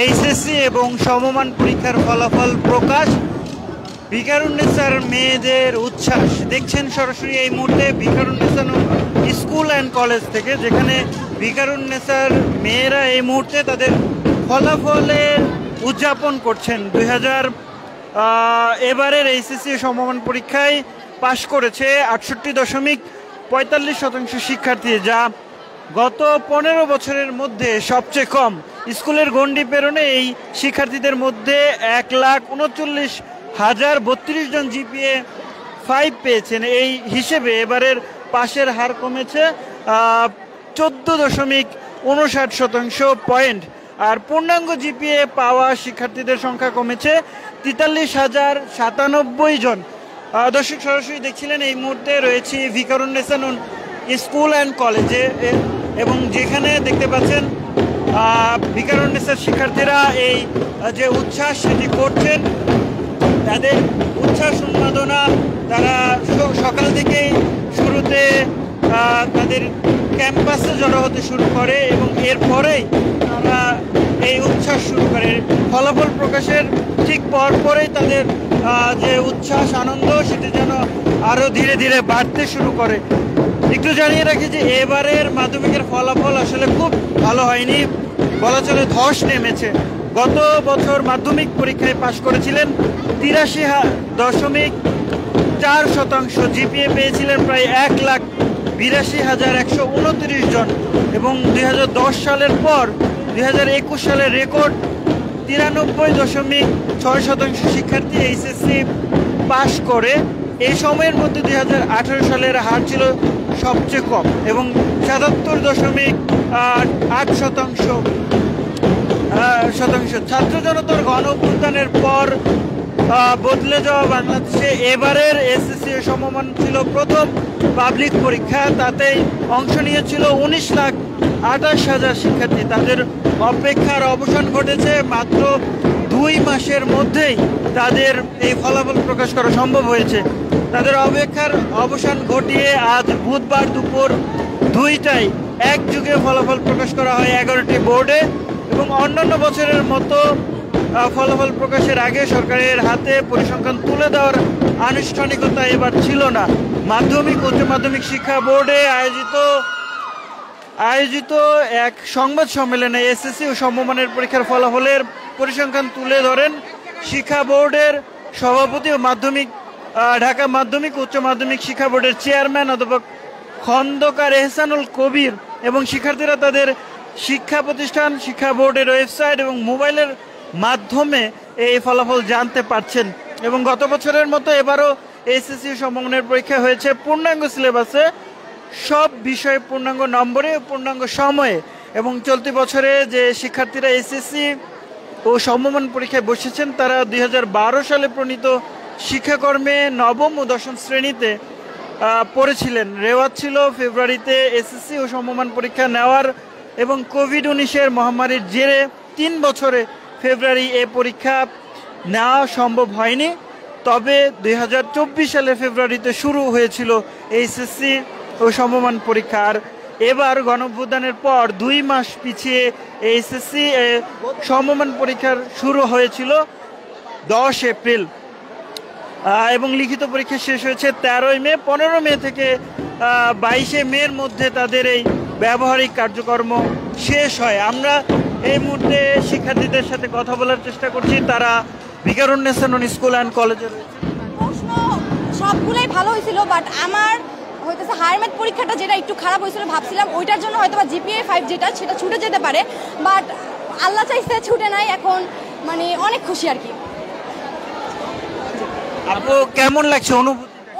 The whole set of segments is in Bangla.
এইচএসসি এবং সমমান পরীক্ষার ফলাফল প্রকাশ। ভিকারুন্নেসার মেয়েদের উচ্ছ্বাস দেখছেন সরাসরি এই মুহূর্তে ভিকারুন্নেসা স্কুল অ্যান্ড কলেজ থেকে, যেখানে ভিকারুন্নেসার মেয়েরা এই মুহূর্তে তাদের ফলাফলের উদযাপন করছেন। এবারের এইচএসসি সমমান পরীক্ষায় পাশ করেছে 68.45% শিক্ষার্থী, যা গত 15 বছরের মধ্যে সবচেয়ে কম। স্কুলের গণ্ডি পেরোনে এই শিক্ষার্থীদের মধ্যে 1,39,032 জন জিপিএ 5 পেয়েছেন। এই হিসেবে এবারের পাশের হার কমেছে 14.59 পয়েন্ট, আর পূর্ণাঙ্গ জিপিএ পাওয়া শিক্ষার্থীদের সংখ্যা কমেছে 43,097 জন। দর্শক সরাসরি দেখছিলেন এই মুহূর্তে রয়েছে ভিকারুন্নেসা স্কুল অ্যান্ড কলেজে, এবং যেখানে দেখতে পাচ্ছেন ভিকারুন্নেসার শিক্ষার্থীরা এই যে উচ্ছ্বাস সেটি করছেন। তাদের উচ্ছ্বাস উন্মাদনা তারা সকাল থেকেই শুরুতে তাদের ক্যাম্পাসে জড়ো হতে শুরু করে এবং এরপরেই তারা এই উচ্ছ্বাস শুরু করে। ফলাফল প্রকাশের ঠিক পরেই তাদের যে উচ্ছ্বাস আনন্দ সেটি যেন আরও ধীরে ধীরে বাড়তে শুরু করে। একটু জানিয়ে রাখি যে এবারের মাধ্যমিকের ফলাফল আসলে খুব ভালো হয়নি, বলা চলে ধস নেমেছে। গত বছর মাধ্যমিক পরীক্ষায় পাশ করেছিলেন 83.4%, জিপিএ পেয়েছিলেন প্রায় 1,82,129 জন, এবং 2010 সালের পর 2021 সালের রেকর্ড 93.6% শিক্ষার্থী এইচএসসি পাশ করে। এই সময়ের মধ্যে 2018 সালের হার ছিল সবচেয়ে কম এবং 77.8%। ছাত্র জনতার গণ অভ্যুত্থানের পর বদলে যাওয়া বাংলাদেশে এবারের এসএসসি সমমান ছিল প্রথম পাবলিক পরীক্ষা। তাতেই অংশ নিয়েছিল 19,28,000 শিক্ষার্থী। তাদের অপেক্ষার অবসান ঘটেছে মাত্র 2 মাসের মধ্যেই তাদের এই ফলাফল প্রকাশ করা সম্ভব হয়েছে। তাদের অপেক্ষার অবসান ঘটিয়ে আজ বুধবার দুপুর 2টায় একযোগে ফলাফল প্রকাশ করা হয় 11টি বোর্ডে, এবং অন্যান্য বছরের মতো ফলাফল প্রকাশের আগে সরকারের হাতে পরিসংখ্যান তুলে দেওয়ার আনুষ্ঠানিকতা এবার ছিল না। মাধ্যমিক উচ্চ মাধ্যমিক শিক্ষা বোর্ডে আয়োজিত এক সংবাদ সম্মেলনে এসএসসি ও সমমানের পরীক্ষার ফলাফলের পরিসংখ্যান তুলে ধরেন শিক্ষা বোর্ডের সভাপতি ও ঢাকা মাধ্যমিক উচ্চ মাধ্যমিক শিক্ষা বোর্ডের চেয়ারম্যান অধ্যাপক খন্দকার এহসানুল কবির, এবং শিক্ষার্থীরা তাদের শিক্ষা প্রতিষ্ঠান, শিক্ষা বোর্ডের ওয়েবসাইট এবং মোবাইলের মাধ্যমে এই ফলাফল জানতে পারছেন। এবং গত বছরের মতো এবারও এসএসসি সমমানের পরীক্ষা হয়েছে পূর্ণাঙ্গ সিলেবাসে, সব বিষয়ে পূর্ণাঙ্গ নম্বরে, পূর্ণাঙ্গ সময়ে। এবং চলতি বছরে যে শিক্ষার্থীরা এসএসসি ও সমমান পরীক্ষায় বসেছেন তারা 2012 সালে প্রণীত শিক্ষাকর্মে নবম ও দশম শ্রেণীতে পড়েছিলেন। রেওয়াজ ছিল ফেব্রুয়ারিতে এসএসসি ও সমমান পরীক্ষা নেওয়ার, এবং কোভিড-19 মহামারীর জেরে 3 বছরে ফেব্রুয়ারি এ পরীক্ষা নেওয়া সম্ভব হয়নি। তবে 2024 সালে ফেব্রুয়ারিতে শুরু হয়েছিল এইচএসসি ও সমমান পরীক্ষা। আর এবার গণঅভ্যুত্থানের পর 2 মাস পিছিয়ে এইচএসসি সমমান পরীক্ষার শুরু হয়েছিল 10 এপ্রিল, এবং লিখিত পরীক্ষা শেষ হয়েছে 13 মে। 15 মে থেকে 22 মের মধ্যে তাদের এই ব্যবহারিক কার্যক্রম শেষ হয়। আমরা এই মুহূর্তে শিক্ষার্থীদের সাথে কথা বলার চেষ্টা করছি, তারা ভিকারুন্নেসা স্কুল অ্যান্ড কলেজে রয়েছে। প্রশ্ন সবগুলোই ভালো হয়েছিল, বাট আমার হয়তো হায়ার ম্যাথ পরীক্ষাটা যেটা একটু খারাপ হয়েছিল, ভাবছিলাম ওইটার জন্য হয়তো বা জিপিএ 5 যেটা সেটা ছুটে যেতে পারে, বাট আল্লাহ চাইছে ছুটে নাই। এখন মানে অনেক খুশি আর কি। আপু কেমন লাগছে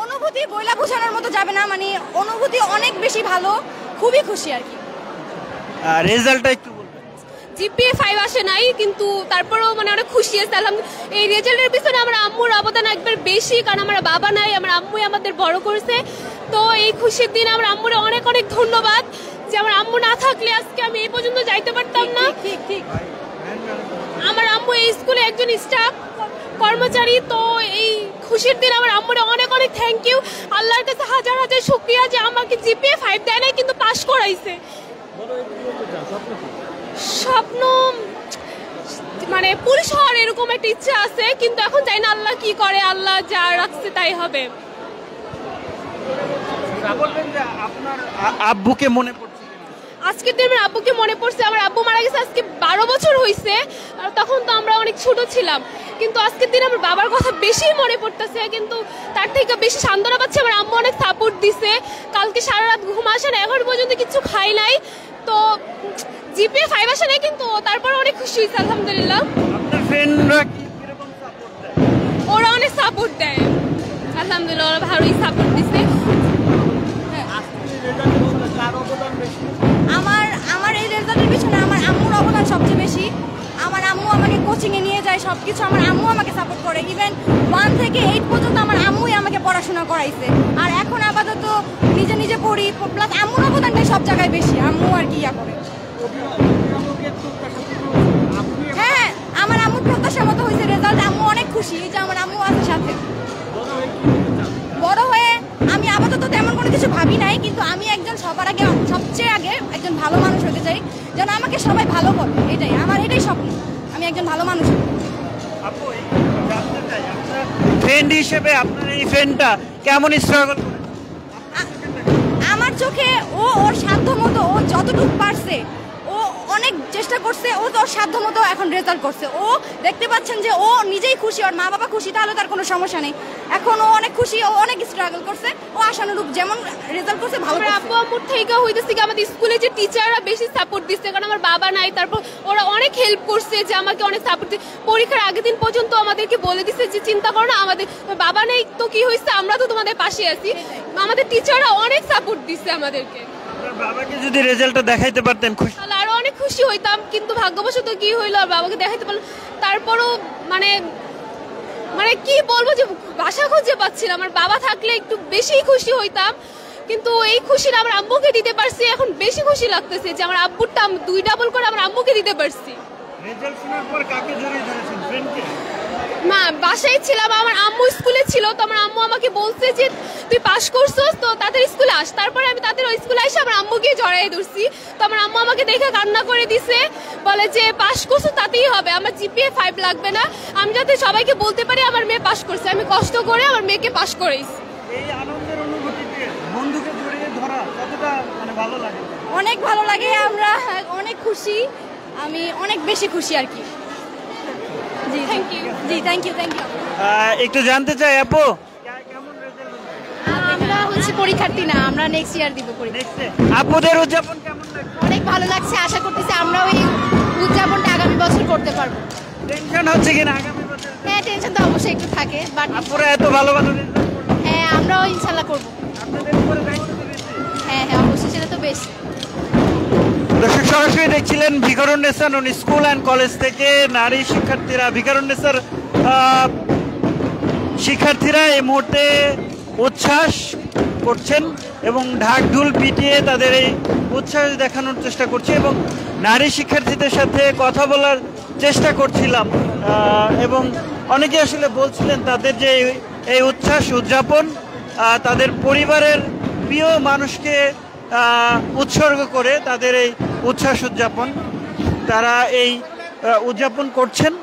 অনুভূতি বইলা বোঝানোর মতো যাবে না, মানে অনুভূতি অনেক বেশি ভালো, খুবই খুশি আর কি। রেজাল্টটা একটু বলবেন? জিপিএ 5 আসে নাই, কিন্তু তারপরেও মানে অনেক খুশি আছে। এই রেজাল্টের পিছনে আমার আম্মুর অবদান একবার বেশি, কারণ আমার বাবা নাই, আমার আম্মুই আমাদের বড় করেছে। তো এই খুশির দিন আমার আম্মুর অনেক অনেক ধন্যবাদ, যে আমার আম্মু না থাকলে আজকে আমি এই পর্যন্ত যাইতে পারতাম না। ঠিক আমার আম্মু এই স্কুলে একজন স্টাফ কর্মচারী, তো এই খুশির দিন আমার আম্মুরে অনেক অনেক থ্যাংক ইউ। আল্লাহর কাছে হাজার হাজার শুকরিয়া যে আমাকে জিপিএ 5 দেয় নাই, কিন্তু পাশ করাইছে। স্বপ্ন মানে পুলিশ হওয়ার এরকম একটা ইচ্ছা আছে, কিন্তু এখন জানি না আল্লাহ কি করে, আল্লাহ যা রাখছে তাই হবে। বলবেন যে আপনার আব্বুকে মনে পড়ছে কিনা? আজকের দিন আমার আব্বুকে মনে পড়ছে। আমার আব্বু মারা গেছে আজকে 12 বছর হয়েছে, আর তখন তো আমরা অনেক ছোট ছিলাম। কিন্তু আজকের দিন আমার বাবার কথা বেশি মনে পড়তেছে, কিন্তু তার থেকে বেশি সান্ত্বনা পাচ্ছে আমার আম্মু অনেক সাপোর্ট দিছে। কালকে সারা রাত ঘুম আসে না, এখন পর্যন্ত কিছু খাই নাই। তো জিপিএ 5 আসে নাই, কিন্তু তারপর অনেক খুশি হয়েছে আলহামদুলিল্লাহ। আপনার ফ্রেন্ডরা কি কিরকম সাপোর্ট দেয়? ওরা অনেক সাপোর্ট দেয় আলহামদুলিল্লাহ, ওরা ভালোই সাপোর্ট দিছে। আমার এই রেজাল্টের পিছনে আমার আম্মুর অবদান সবচেয়ে বেশি। আমার আম্মু আমাকে কোচিংয়ে নিয়ে যায়, সবকিছু আমার আম্মু আমাকে সাপোর্ট করে। ইভেন 1 থেকে 8 পর্যন্ত আমার আম্মুই আমাকে পড়াশোনা করাইছে। আর এখন আপাতত নিজে নিজে পড়ি, প্লাস আম্মুর অবদানটাই সব জায়গায় বেশি। আম্মু আর কি ইয়া করে। হ্যাঁ, আমার আম্মুর প্রত্যাশার মতো হয়েছে রেজাল্ট। আম্মু অনেক খুশি যে আমার আম্মু আছে সাথে। বড় হয়ে আমি আপাতত তেমন কোনো কিছু ভাবি নাই, কিন্তু আমি একজন সবচেয়ে আগে একজন ভালো মানুষ হতে চাই, যেন আমাকে সবাই ভালো বলে। এটাই স্বপ্ন, আমি একজন ভালো মানুষ হব। আপু, এই জানতে চাই আপনার ফ্রেন্ড হিসেবে আপনার এই ফ্রেন্ডটা কেমন স্ট্রাগল করে? আমার চোখে ওর সাধ্য মতো, ও যতটুকু পারছে, ও অনেক চেষ্টা করছে। ও তো ওর সাধ্য মতো এখন রেজাল্ট করছে। ও দেখতে পাচ্ছেন যে ও নিজেই খুশি, ওর মা বাবা খুশি, তাহলে তার কোনো সমস্যা নেই। এখন ও অনেক খুশি, ও অনেক স্ট্রাগল করছে। ও আশানুরূপ যেমন রেজাল্ট করছে ভালো করছে। আব্বু আম্মুর থেকে হইতেছে কি আমাদের স্কুলে যে টিচাররা বেশি সাপোর্ট দিচ্ছে, কারণ আমার বাবা নাই। তারপর ওরা অনেক হেল্প করছে, যে আমাকে অনেক সাপোর্ট দিচ্ছে। পরীক্ষার আগের দিন পর্যন্ত আমাদেরকে বলে দিচ্ছে যে চিন্তা করো না, আমাদের বাবা নেই তো কি হয়েছে, আমরা তো তোমাদের পাশে আছি। আমাদের টিচাররা অনেক সাপোর্ট দিচ্ছে আমাদেরকে। আপনার বাবাকে যদি রেজাল্টটা দেখাইতে পারতেন খুশি? তাহলে আরো অনেক খুশি হইতাম, কিন্তু ভাগ্যবশত কি হইলো, আর বাবাকে দেখাইতে পারলাম। তারপরও মানে কি বলবো, যে ভাষা খুঁজে পাচ্ছি না। আমার বাবা থাকলে একটু বেশি খুশি হইতাম, কিন্তু এই খুশিটা আমার আম্মুকে দিতে পারছি। এখন বেশি খুশি লাগতেছে যে আমার আব্বুরটা 2 ডাবল করে আমার আম্মুকে দিতে পারছি। রেজাল্ট শোনার পর কাকে জড়িয়ে ধরেছেন? ফ্রেন্ডকে? মা বাসায় ছিলাম, আমার আম্মু স্কুলে ছিল। তো আমার আম্মু আমাকে বলছে যে তুই পাস করছস, তো তাদের স্কুলে আস। তারপরে আমি তাদের ওই স্কুলে এসে আমার আম্মুকে জড়াই ধরছি। তো আমার আম্মু আমাকে দেখে কান্না করে দিছে, বলে যে পাস করছো তাতেই হবে, আমার জিপিএ 5 লাগবে না। আমি যাতে সবাইকে বলতে পারি আমার মেয়ে পাস করছে, আমি কষ্ট করে আমার মেয়েকে পাস করাইছি। এই আনন্দের অনুভূতিতে বন্ধুকে জড়িয়ে ধরা কতটা মানে ভালো লাগে? অনেক ভালো লাগে, আমরা অনেক খুশি। আমি অনেক বেশি খুশি আর কি। জি থ্যাংক ইউ। জি, থ্যাংক ইউ। একটু জানতে চাই আপু, আমরা পরীক্ষার্থী না, আমরা নেক্সট ইয়ার দিব পরীক্ষা। আপুদের উদযাপন কেমন লাগছে? অনেক ভালো লাগছে, আশা করতেছি আমরা ওই উদযাপনটা আগামী বছর করতে পারবো। টেনশন হচ্ছে কিনা আগামী বছর? হ্যাঁ, টেনশন তো অবশ্যই একটু থাকে, বাট আপুরা এত ভালো ভালো রেজাল্ট করলো, হ্যাঁ আমরাও ইনশাল্লাহ করবো। আপনাদের উপরে দায়িত্ব দিয়েছে। হ্যাঁ, অবশ্যই, সেটা তো বেশ। দর্শক সরাসরি দেখছিলেন ভিকারুন্নেসা নূন স্কুল অ্যান্ড কলেজ থেকে নারী শিক্ষার্থীরা, ভিকারুন্নেসার শিক্ষার্থীরা এই মুহূর্তে উচ্ছ্বাস করছেন এবং ঢাক ঢোল পিটিয়ে তাদের এই উচ্ছ্বাস দেখানোর চেষ্টা করছে। এবং নারী শিক্ষার্থীদের সাথে কথা বলার চেষ্টা করছিলাম, এবং অনেকে আসলে বলছিলেন তাদের যে এই উচ্ছ্বাস উদযাপন তাদের পরিবারের প্রিয় মানুষকে উৎসর্গ করে তাদের এই উচ্ছ্বাস উদযাপন তারা এই উদযাপন করছেন।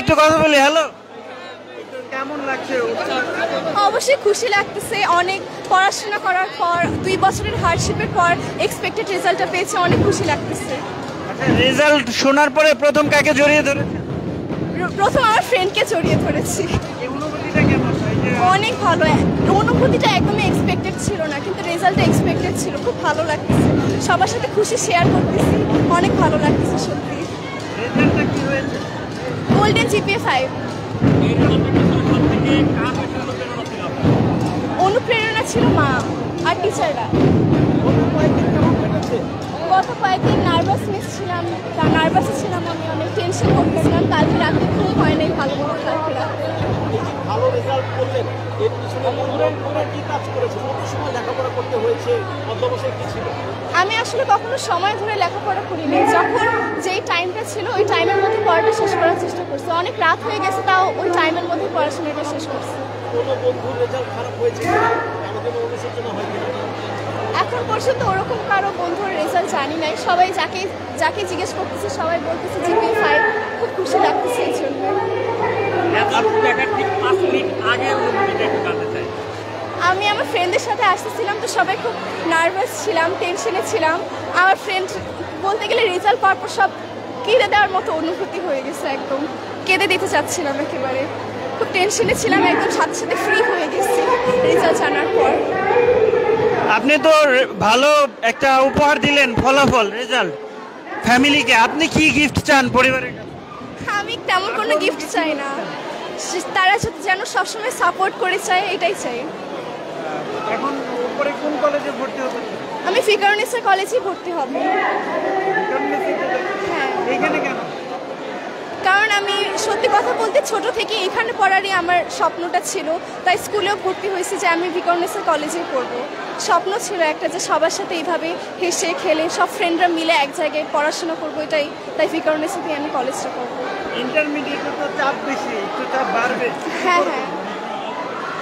একটু কথা বলি। হ্যালো, কেমন লাগছে? অবশ্যই খুশি লাগতেছে, অনেক পড়াশোনা করার পর 2 বছরের হার্ডশিপের পর এক্সপেক্টেড রেজাল্টটা পেয়েছে, অনেক খুশি লাগতেছে। আচ্ছা, রেজাল্ট শোনার পরে প্রথম কাকে জড়িয়ে ধরেছেন? প্রথম আমার ফ্রেন্ডকে জড়িয়ে ধরেছি। এই অনুভূতিটা কেমন? অনেক ভালো, অনুভূতিটা একদমই এক্সপেক্টেড ছিল না, কিন্তু রেজাল্টটা এক্সপেক্টেড ছিল। খুব ভালো লাগতেছে, সবার সাথে খুশি শেয়ার করতেছি, অনেক ভালো লাগতেছে সত্যি। রেজাল্টটা কি হয়েছে? Golden GPA 5। অনুপ্রেরণা ছিল মা আর টিচাররা। গত কয়েকদিন নার্ভাসনেস ছিলাম, নার্ভাসই ছিলাম, আমি অনেক টেনশন করতেছিলাম। কালকে রাতে ঘুম হয় নাই ভালো মতো কালকে রাতে। ভালো রেজাল্ট করলেন, এর পিছনে কি কাজ করেছে, কত সময় লেখাপড়া করতে হয়েছে, অধ্যবসায় কি ছিল? আমি আসলে কখনো সময় ধরে লেখাপড়া করিনি, যখন যেই টাইমটা ছিল ওই টাইমের মধ্যে পড়াটা শেষ করার চেষ্টা করছি। অনেক রাত হয়ে গেছে, তাও ওই টাইমের মধ্যে পড়াশোনাটা শেষ করছি। কোনো বন্ধুর রেজাল্ট খারাপ হয়েছে কিনা, আমাদের অনুশোচনা হয় কিনা? এখন পর্যন্ত ওরকম কারো বন্ধুর রেজাল্ট জানি নাই। সবাই যাকে জিজ্ঞেস করতেছে সবাই বলতেছে জিপিএ 5, খুব খুশি লাগতেছে এই জন্য। আমি আমার ফ্রেন্ডদের সাথে আসতেছিলাম, তো সবাই খুব নার্ভাস ছিলাম, টেনশনে ছিলাম। আমার ফ্রেন্ড বলতে গেলে রেজাল্ট পাওয়ার পর সব কেঁদে দেওয়ার মতো অনুভূতি হয়ে গেছে, একদম কেঁদে দিতে চাচ্ছিলাম একেবারে। খুব টেনশনে ছিলাম, একদম সাথে সাথে ফ্রি হয়ে গেছি রেজাল্ট জানার পর। আপনি তো ভালো একটা উপহার দিলেন, ফলাফল রেজাল্ট ফ্যামিলিকে। আপনি কি গিফট চান পরিবারের কাছে? আমি তেমন কোনো গিফট চাই না, তারা যেন সবসময় সাপোর্ট করে চায়, এটাই চাই। এখন উপরে কোন কলেজে ভর্তি হতে চান? আমি ফিকারুন্নিসা কলেজেই ভর্তি হব। হ্যাঁ, এখানে কেন? কারণ আমি সত্যি কথা বলতে ছোট থেকে এখানে পড়ারই আমার স্বপ্নটা ছিল, তাই স্কুলেও ভর্তি হয়েছি যে আমি ফিকারুন্নিসা কলেজে পড়বো। স্বপ্ন ছিল একটা যে সবার সাথে এইভাবে হেসে খেলে সব ফ্রেন্ডরা মিলে এক জায়গায় পড়াশোনা করবো, তাই ফিকারুন্নিসাতে আমি কলেজটা করবো। ইন্টারমিডিয়েটে তো চাপ বেশি, একটু চাপ বাড়বে। হ্যাঁ হ্যাঁ,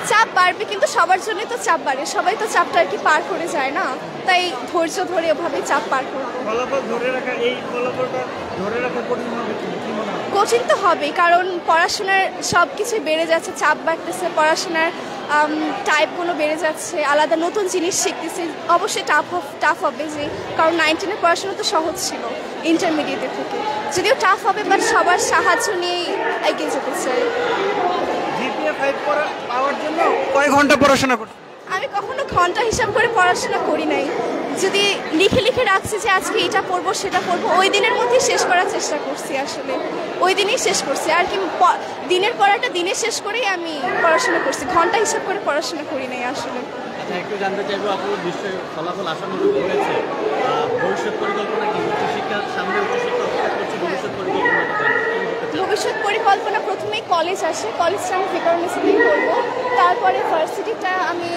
চাপ বাড়বে, কিন্তু সবার জন্যই তো চাপ বাড়ে, সবাই তো চাপটা আর কি পার করে যায় না, তাই ধৈর্য ধরে ওভাবে চাপ পার করবো। ফলাফল ধরে রাখা, এই ফলাফলটা ধরে রাখা কঠিন হবে কি মনে হয়? কঠিন তো হবেই, কারণ পড়াশোনার সব কিছু বেড়ে যাচ্ছে, চাপ বাড়তেছে, পড়াশোনার টাইপগুলো বেড়ে যাচ্ছে, আলাদা নতুন জিনিস শিখতেছি, অবশ্যই টাফ হবে যে, কারণ 19-এর পড়াশোনা তো সহজ ছিল ইন্টারমিডিয়েটের থেকে, যদিও টাফ হবে, বাট সবার সাহায্য নিয়েই এগিয়ে যেতে চাই। জিপিএ 5 পাওয়ার জন্য কয় ঘন্টা পড়াশোনা করতে? আমি কখনো ঘন্টা হিসাব করে পড়াশোনা করি নাই, যদি লিখে রাখছি যে আজকে এটা পড়বো সেটা পড়বো, ওই দিনের মধ্যেই শেষ করার চেষ্টা করছি, আসলে ওই দিনেই শেষ করছি। আর কি দিনের পড়াটা দিনে শেষ করেই আমি পড়াশোনা করছি, ঘন্টা হিসাব করে পড়াশোনা করি নাই আসলে। আচ্ছা, একটু জানতে চাইবো, আপনার নিশ্চয়ই ফলাফল আশানুরূপ হয়েছে, ভবিষ্যৎ পরিকল্পনা কি? উচ্চশিক্ষার সামনে উচ্চশিক্ষা করছে, ভবিষ্যৎ পরিকল্পনাটা জানতে ভবিষ্যৎ পরিকল্পনা প্রথমেই কলেজ আসে, কলেজটা আমি ফিকারুন্নিসাতেই করবো, তারপরে ভার্সিটিটা আমি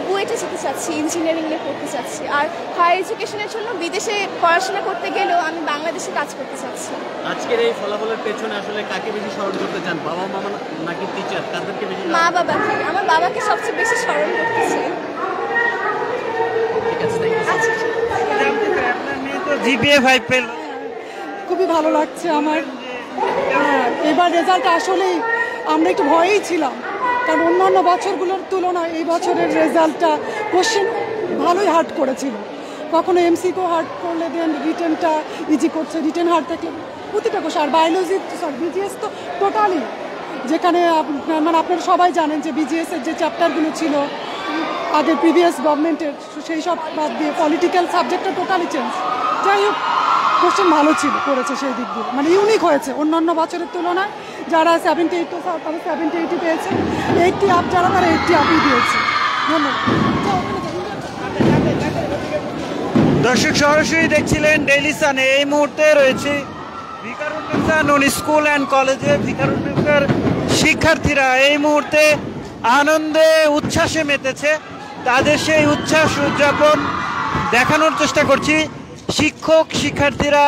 বুয়েটে যেতে চাচ্ছি, ইঞ্জিনিয়ারিং নিয়ে পড়তে চাচ্ছি, আর হায়ার এডুকেশনের জন্য বিদেশে পড়াশোনা করতে গেলেও আমি বাংলাদেশে কাজ করতে চাচ্ছি। আজকের এই ফলাফলের পেছনে আসলে কাকে বেশি স্মরণ করতে চান, বাবা মামা নাকি টিচার, কাদেরকে বেশি? মা বাবাকে, আমার বাবাকে সবচেয়ে বেশি স্মরণ করতে চাই। ঠিক আছে, থ্যাংক ইউ। আচ্ছা, আপনার মেয়ে তো জিপিএ 5 পেল, খুবই ভালো লাগছে আমার। এবার রেজাল্ট আসলেই আমরা একটু ভয়েই ছিলাম, কারণ অন্যান্য বছরগুলোর তুলনায় এই বছরের রেজাল্টটা কোশ্চেন ভালোই হার্ড করেছিল। কখনো এমসিকেও হার্ড করলে দেন রিটেনটা ইজি করছে, রিটেন হার্ড থাকলে প্রতিটা কোশ্চেন। আর বায়োলজি বিজিএস তো টোটালি, যেখানে মানে আপনারা সবাই জানেন যে বিজিএসের যে চ্যাপ্টারগুলো ছিল আগের প্রিভিয়াস গভর্নমেন্টের, সেই সব বাদ দিয়ে পলিটিক্যাল সাবজেক্টটা টোটালি চেঞ্জ। যাই হোক, কোশ্চেন ভালো ছিল, করেছে সেই দিক দিয়ে, মানে ইউনিক হয়েছে অন্যান্য বছরের তুলনায়। যারা 78 তারা 70-80 পেয়েছে, 80 আপ যারা তারা 80 আপই দিয়েছে। ধন্যবাদ। দর্শক সরাসরি দেখছিলেন ডেইলি সানে। এই মুহূর্তে রয়েছে ফিকারুন্নিসা নুন স্কুল অ্যান্ড কলেজে। ফিকারুন্নিসার শিক্ষার্থীরা এই মুহূর্তে আনন্দে উচ্ছ্বাসে মেতেছে, তাদের সেই উচ্ছ্বাস উদযাপন দেখানোর চেষ্টা করছি। শিক্ষক শিক্ষার্থীরা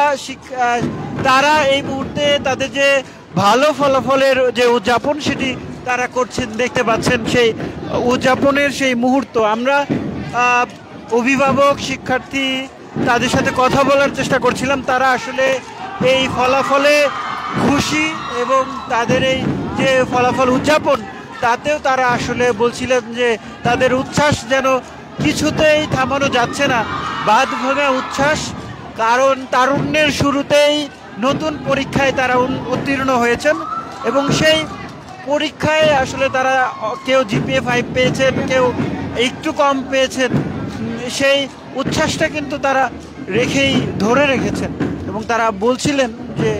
তারা এই মুহূর্তে তাদের যে ভালো ফলাফলের যে উদযাপন সেটি তারা করছেন, দেখতে পাচ্ছেন সেই উদযাপনের সেই মুহূর্ত। আমরা অভিভাবক শিক্ষার্থী তাদের সাথে কথা বলার চেষ্টা করছিলাম, তারা আসলে এই ফলাফলে খুশি এবং তাদের এই যে ফলাফল উদযাপন তাতেও তারা আসলে বলছিলেন যে তাদের উচ্ছ্বাস যেন কিছুতেই থামানো যাচ্ছে না, বাঁধ ভাঙা উচ্ছ্বাস। কারণ তারুণ্যের শুরুতেই নতুন পরীক্ষায় তারা উত্তীর্ণ হয়েছেন এবং সেই পরীক্ষায় আসলে তারা কেউ জিপিএ 5 পেয়েছেন, কেউ একটু কম পেয়েছেন, সেই উচ্ছ্বাসটা কিন্তু তারা ধরে রেখেছেন এবং তারা বলছিলেন যে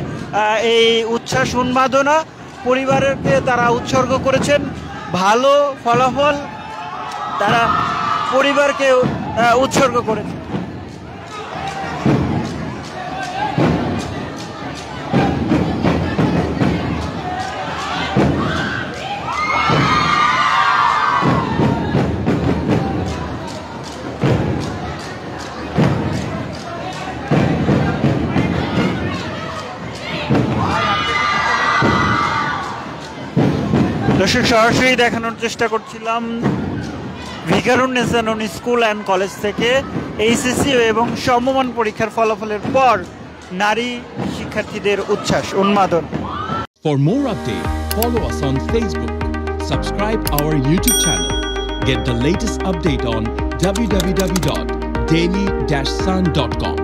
এই উচ্ছ্বাস উন্মাদনা পরিবারকে তারা উৎসর্গ করেছেন। ভালো ফলাফল তারা পরিবারকে উৎসর্গ করেছে। দর্শক, সরাসরি দেখানোর চেষ্টা করছিলাম ভিকারুন্নেসা নূন স্কুল অ্যান্ড কলেজ থেকে এইচএসসি এবং সমমান পরীক্ষার ফলাফলের পর নারী শিক্ষার্থীদের উচ্ছ্বাস, উন্মাদন। For more updates, follow us on Facebook, subscribe our YouTube channel, get the latest update on www.daily-sun.com.